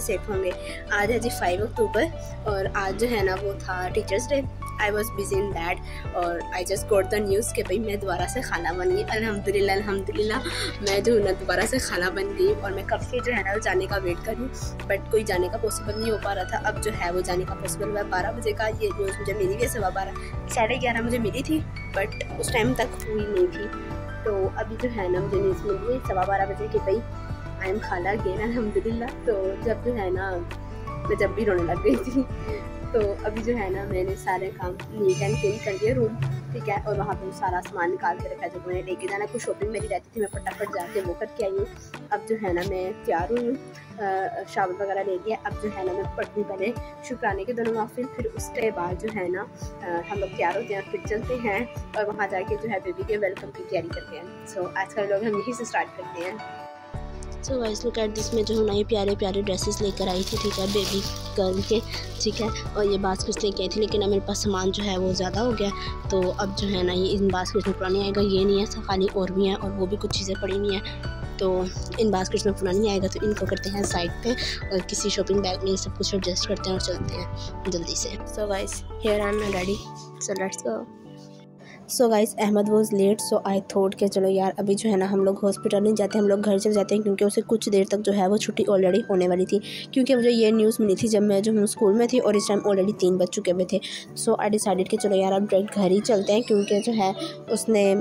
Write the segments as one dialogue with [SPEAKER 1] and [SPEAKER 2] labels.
[SPEAKER 1] Safe होंगे। आज है जी 5 अक्टूबर और आज जो है ना वो था teachers day. I was busy in that और I just got the news कि भाई मैं दोबारा से खाला बन गई। अल्हम्दुलिल्लाह अल्हम्दुलिल्लाह मैं जो है ना दोबारा से खाला बन गई और मैं कब से जो है ना जाने का वेट कर रही हूँ, बट कोई जाने का पॉसिबल नहीं हो पा रहा था। अब जो है वो जाने का पॉसिबल हुआ। 12 बजे का ये न्यूज़ मुझे मिली है, 12:15 11:30 मुझे मिली थी, बट उस टाइम तक हुई नहीं थी। तो अभी जो है ना मुझे न्यूज़ मिल गई 12:15 बजे कि भाई आई एम खाला गेन अल्हम्दुलिल्लाह। तो जब जो है ना मैं जब भी रोने लग गई थी। तो अभी जो है ना मैंने सारे काम नीट एंड क्लीन कर दिया रूम, ठीक है, और वहाँ पे सारा सामान निकाल के रखा है जो मैंने लेके जाना। कुछ शॉपिंग मेरी रहती थी, मैं फटाफट जाके वो करके आई हूँ। अब जो है ना मैं तैयार हुई हूँ, शावर वगैरह ले लिया। अब जो है ना मैं पढ़ती पहले शुक्राने के दोनों वाफिल, फिर उसके बाद जो है ना हम लोग तैयार होते हैं, फिर चलते हैं और वहाँ जाके जो है बेबी के वेलकम की तैयारी करते हैं। सो आजकल लोग हम यहीं से स्टार्ट करते हैं।
[SPEAKER 2] So guys look at this, में जो है ना ये प्यारे प्यारे ड्रेसेस लेकर आई थी, ठीक है, बेबी गर्ल के, ठीक है, और ये बास्केट्स लेके आई थी, लेकिन अब मेरे पास सामान जो है वो ज़्यादा हो गया। तो अब जो है ना ये इन बास्केट्स में पूरा नहीं आएगा, ये नहीं है खाली और भी हैं, और वो भी कुछ चीज़ें पड़ी हुई हैं। तो इन बास्केट्स में पूरा नहीं आएगा, तो इनको करते हैं साइड पे और किसी शॉपिंग बैग में सब कुछ एडजस्ट करते हैं और चलते हैं जल्दी से। So guys here I am ready, so let's go. So guys Ahmed was late, so I thought के चलो यार अभी जो है ना हम लोग हॉस्पिटल नहीं जाते, हम लोग घर चले जाते हैं, क्योंकि उसे कुछ देर तक जो है वो छुट्टी ऑलरेडी होने वाली थी। क्योंकि मुझे ये न्यूज़ मिली थी जब मैं जो हूँ स्कूल में थी और इस टाइम ऑलरेडी 3 बज चुके हुए थे। सो आई डिसाइडेड कि चलो यार अब डायरेक्ट घर ही चलते हैं, क्योंकि जो है उसने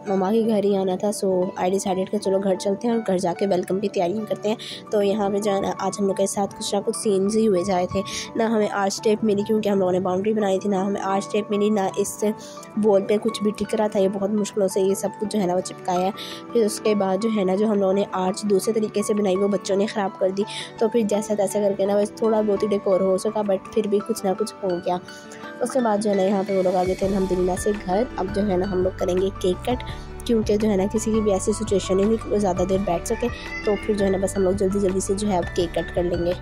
[SPEAKER 2] मम्मा के घर ही आना था। सो आई डिसाइडेड कि चलो घर चलते हैं और घर जाके वेलकम की तैयारी करते हैं। तो यहाँ पे जो है ना आज हम लोग के साथ कुछ ना कुछ सीन्स ही हुए जाए थे। ना हमें आर्च टेप मिली, क्योंकि हम लोगों ने बाउंड्री बनाई थी, ना हमें आर्च टेप मिली, ना इससे वॉल पे कुछ भी टिक रहा था। ये बहुत मुश्किलों से ये सब कुछ जो है ना वो चिपकाया है। फिर उसके बाद जो है ना जो हम लोगों ने आर्च दूसरे तरीके से बनाई वो बच्चों ने ख़राब कर दी। तो फिर जैसा तैसा करके ना बस थोड़ा बहुत ही डेकोर हो सका, बट फिर भी कुछ ना कुछ हो गया। उसके बाद जो है ना यहाँ पे वो लोग आ गए थे अल्हम्दुलिल्लाह से घर। अब जो है ना हम लोग करेंगे केक कट, क्योंकि जो है ना किसी की भी ऐसी सिचुएशन नहीं हुई कि वो ज़्यादा देर बैठ सके। तो फिर जो है ना बस हम लोग जल्दी जल्दी से जो है अब केक कट कर लेंगे।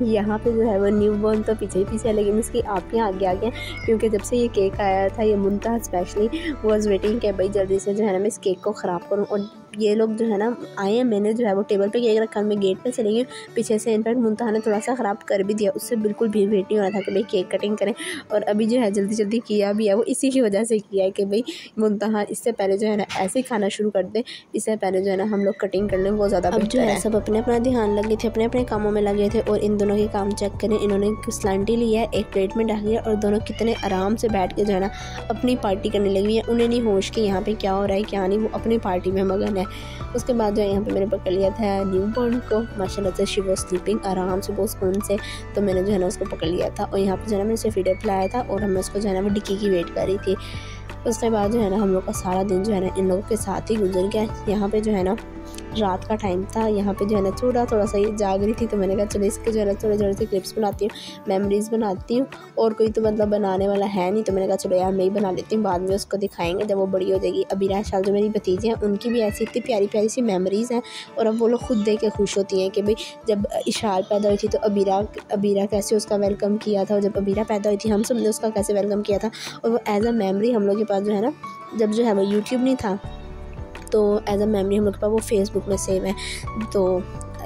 [SPEAKER 2] यहाँ पे जो है वो न्यू बॉर्न तो पीछे ही पीछे है, लेकिन उसकी आपके आगे आगे, क्योंकि जब से ये केक आया था ये मुंतहा स्पेशली वॉज वेटिंग कि भाई जल्दी से जो है ना मैं इस केक को ख़राब करूँ। और ये लोग जो है ना आए हैं, मैंने जो है वो टेबल पे केक रखा, मैं गेट पे चली गई पीछे से। इनफैक्ट मुंतहा ने थोड़ा सा ख़राब कर भी दिया, उससे बिल्कुल भी वेट नहीं हो रहा था कि भाई केक कटिंग करें। और अभी जो है जल्दी जल्दी किया भी है, वो इसी की वजह से किया है कि भाई मुंतहा इससे पहले जो है ना ऐसे ही खाना शुरू कर दे, इससे पहले जो है ना हम लोग कटिंग कर लें, वो ज़्यादा बेहतर है। अब जो है सब अपने अपना ध्यान लगे थे, अपने अपने कामों में लगे थे। और इन दोनों के काम चेक करें, इन्होंने स्लांटी लिया है, एक प्लेट में डाल दिया और दोनों कितने आराम से बैठ के जो है ना अपनी पार्टी करने लगी है। उन्हें नहीं होश कि यहाँ पे क्या हो रहा है क्या नहीं, वो अपनी पार्टी में मगन है। उसके बाद जो है यहाँ पे मैंने पकड़ लिया था न्यू बॉर्न को, माशाल्लाह से शी वाज स्लीपिंग आराम से बहुत सुकून से। तो मैंने जो है ना उसको पकड़ लिया था और यहाँ पे जो है ना मैंने उसे फीडर पिलाया था और मैं उसको जो है ना वो डिक्की की वेट कर रही थी। उसके बाद जो है ना हम लोग का सारा दिन जो है ना इन लोगों के साथ ही गुजर गया। यहाँ पे जो है ना रात का टाइम था, यहाँ पे जो है ना थोड़ा सा ये जाग रही थी। तो मैंने कहा चलो इसके जो है ना थोड़े से क्लिप्स बनाती हूँ, मेमोरीज़ बनाती हूँ, और कोई तो मतलब बनाने वाला है नहीं। तो मैंने कहा चलो यार मैं ही बना लेती हूँ, बाद में उसको दिखाएंगे जब वो बड़ी हो जाएगी। अबीरा शाल जो मेरी भतीजी हैं उनकी भी ऐसी इतनी प्यारी प्यारी सी मेमोरीज़ हैं, और अब वो लोग खुद देख के खुश होती हैं कि भाई जब इशाल पैदा हुई थी तो अबीरा कैसे उसका वेलकम किया था, और जब अबीरा पैदा हुई थी हम सब ने उसका कैसे वेलकम किया था। और वो एज अ मेमोरी हम लोग के पास जो है ना, जब जो है वो यूट्यूब नहीं था तो एज अ मेमोरी हम लोग के पास वो फेसबुक में सेव है। तो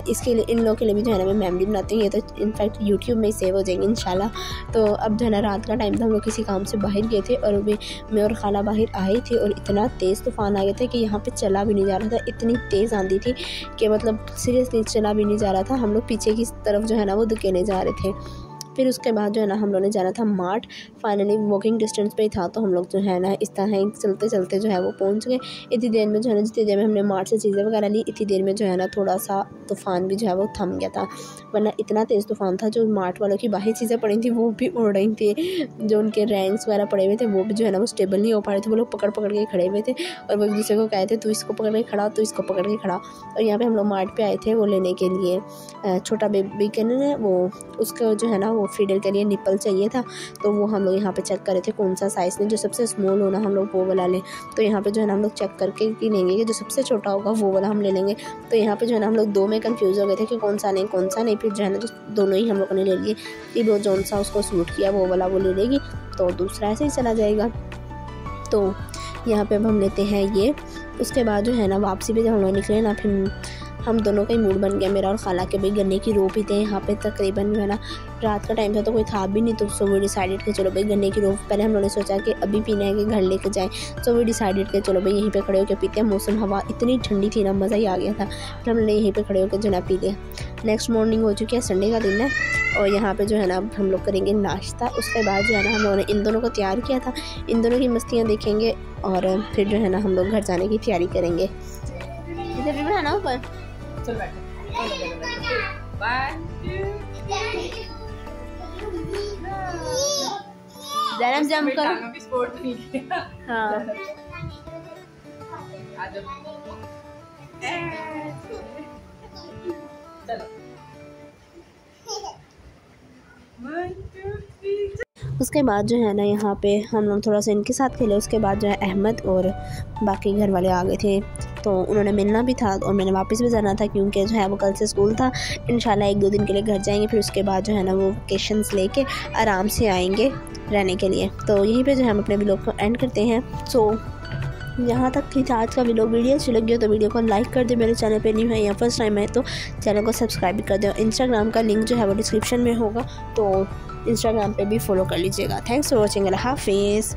[SPEAKER 2] इसके लिए इन लोगों के लिए भी जो है ना मैं मेमोरी बनाती हूँ, ये तो इनफैक्ट यूट्यूब में ही सेव हो जाएंगे इंशाल्लाह। तो अब जो है ना रात का टाइम था, हम लोग किसी काम से बाहर गए थे और अभी मैं और खाला बाहर आई थी और इतना तेज़ तूफ़ान आ गया था कि यहाँ पे चला भी नहीं जा रहा था। इतनी तेज़ आंधी थी कि मतलब सीरियसली चला भी नहीं जा रहा था। हम लोग पीछे की तरफ जो है ना वो धकेले जा रहे थे। फिर उसके बाद जो है ना हम लोगों ने जाना था मार्ट, फाइनली वॉकिंग डिस्टेंस पे ही था। तो हम लोग जो है ना इस तरह चलते चलते जो है वो पहुंच गए। इतनी देर में जो है ना जितनी देर में हमने मार्ट से चीज़ें वगैरह ली, इतनी देर में जो है ना थोड़ा सा तूफ़ान भी जो है वो थम गया था, वरना इतना तेज़ तूफ़ान था। जो मार्ट वालों की बाहर चीज़ें पड़ी थी वो भी उड़ रही थी, जो उनके रैंक्स वगैरह पड़े हुए थे वो भी जो है ना वो स्टेबल नहीं हो पा रहे थे। वो लोग पकड़ के खड़े हुए थे और वो एक दूसरे को कहते तू इसको पकड़ के खड़ा, तो इसको पकड़ के खड़ा। और यहाँ पर हम लोग मार्ट पर आए थे वो लेने के लिए छोटा बेबी कैनन है, वो उसका जो है ना वो फीडर के लिए निप्पल चाहिए था, तो वो हम लोग यहाँ पे चेक कर रहे थे कौन सा साइज़ में जो सबसे स्मॉल होना हम लोग वो वाला लें। तो यहाँ पे जो है ना हम लोग चेक करके ही लेंगे कि जो सबसे छोटा होगा वो वाला हम ले लेंगे। तो यहाँ पे जो है ना हम लोग दो में कंफ्यूज हो गए थे कि कौन सा लें कौन सा नहीं। फिर जो है ना जो दोनों ही हम लोगों ने ले लिए कि वो जौन सा उसको सूट किया वो वाला वो ले लेगी, तो दूसरा ऐसे ही चला जाएगा। तो यहाँ पे अब हम लेते हैं ये। उसके बाद जो है ना वापसी पे जब हम लोग निकले ना, फिर हम दोनों का ही मूड बन गया मेरा और खाला के भाई गन्ने की रो पीते हैं। यहाँ पे तकरीबन जो है ना रात का टाइम था तो कोई था भी नहीं, तो सो वी डिसाइडेड कि चलो भाई गन्ने की रो। पहले हम लोगों ने सोचा कि अभी पीना है कि घर लेके जाएं, सो वी डिसाइडेड कि चलो भाई यहीं पे खड़े होकर पीते हैं। मौसम हवा इतनी ठंडी थी ना, मज़ा ही आ गया था। फिर हमने यहीं पर खड़े होकर जो है पी लिया। नेक्स्ट मॉर्निंग हो चुकी है, संडे का दिन है, और यहाँ पे जो है ना हम लोग करेंगे नाश्ता। उसके बाद जो है ना हम लोगों ने इन दोनों को तैयार किया था, इन दोनों की मस्तियाँ देखेंगे और फिर जो है ना हम लोग घर जाने की तैयारी करेंगे। इधर भी बनाना ऊपर, चल बैठ। जरा जंप करो। हाँ उसके बाद जो है ना यहाँ पे हम लोग थोड़ा सा इनके साथ खेले। उसके बाद जो है अहमद और बाकी घर वाले आ गए थे, तो उन्होंने मिलना भी था और मैंने वापस भी जाना था क्योंकि जो है वो कल से स्कूल था। इंशाल्लाह 1-2 दिन के लिए घर जाएंगे, फिर उसके बाद जो है ना वो वेकेशंस लेके आराम से आएंगे रहने के लिए। तो यहीं पे जो है हम अपने व्लॉग को एंड करते हैं। सो यहाँ तक थी आज का व्लॉग। वीडियो अच्छी लगी हो तो वीडियो को लाइक कर दे, मेरे चैनल पे न्यू है या फर्स्ट टाइम है तो चैनल को सब्सक्राइब भी कर दो। इंस्टाग्राम का लिंक जो है वो डिस्क्रिप्शन में होगा, तो इंस्टाग्राम पे भी फॉलो कर लीजिएगा। Thanks for watching. अल्लाह हाफिज़।